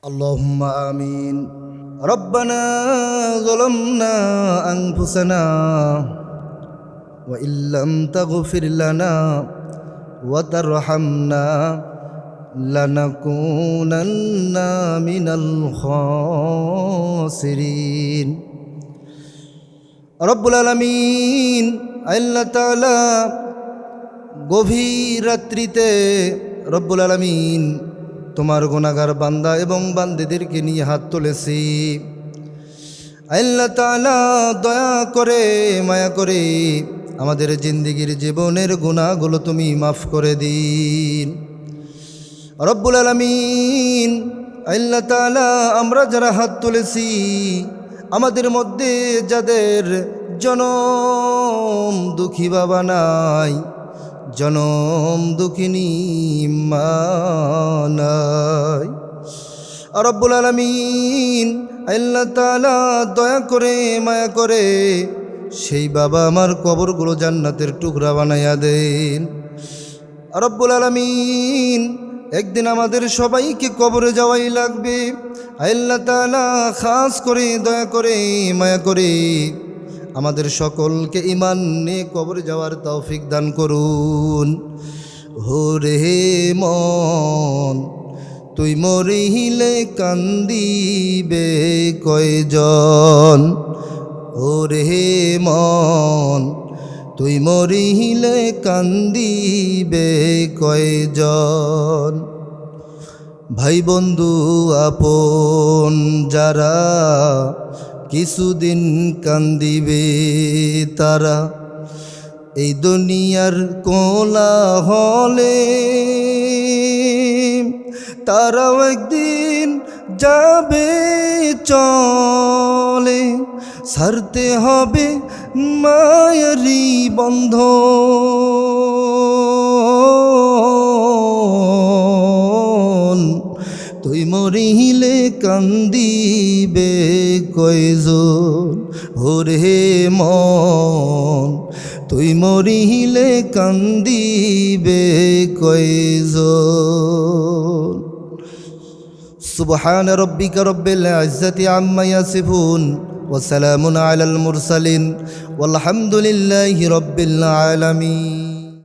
اللهم آمين. ربنا ظلمنا أنفسنا وإن لم تغفر لنا وترحمنا لنكونن من الخاسرين. রব্বুল আলামিন আল্লাহ তাআলা গভীর রাত্রিতে রব্বুল আলামিন তোমার গুনাহগার বান্দা এবং বান্দীদেরকে নিয়ে হাত তুলেছি। আল্লাহ তাআলা দয়া করে মায়া করে আমাদের জিন্দেগির জীবনের গুনাহগুলো তুমি মাফ করে দিন রব্বুল আলামিন। আল্লাহ তাআলা আমরা যারা হাত তুলেছি আমাদের মধ্যে যাদের জনম দুঃখী বাবা নাই, জনম দুঃখিনী মা নাই, রব্বুল আলামিন আল্লাহ তাআলা দয়া করে মায়া করে সেই বাবা আমার কবরগুলো জান্নাতের টুকরা বানাইয়া দেন রব্বুল আলামিন। একদিন আমাদের সবাইকে কবরে যাওয়াই লাগবে। আল্লাহ তাআলা খাস করে দয়া করে মায়া করে আমাদের সকলকে ঈমান নিয়ে কবরে যাওয়ার তৌফিক দান করুন। হোরে মন তুই মরিলে কান্দিবে কয়জন, ওরে মন তুই মরিলে কান্দিবে কয়জন। ভাই বন্ধু আপন যারা কিছুদিন কান্দিবে তারা, এই দুনিয়ার কোলাহলে তারাও একদিন যাবে চলে। ছাড়তে হবে মায়ারি বন্ধন, তুই মরিলে কান্দিবে কয়জন, ওরে মন তুই মরিলে কান্দিবে কয়জন। সুবহান রব্বিকা রব্বিল ইজ্জাতি আম্মা ইয়াসিফুন ওয়া সালামুন আলাল মুরসালিন ওয়ালহামদুলিল্লাহি রব্বিল আলামিন।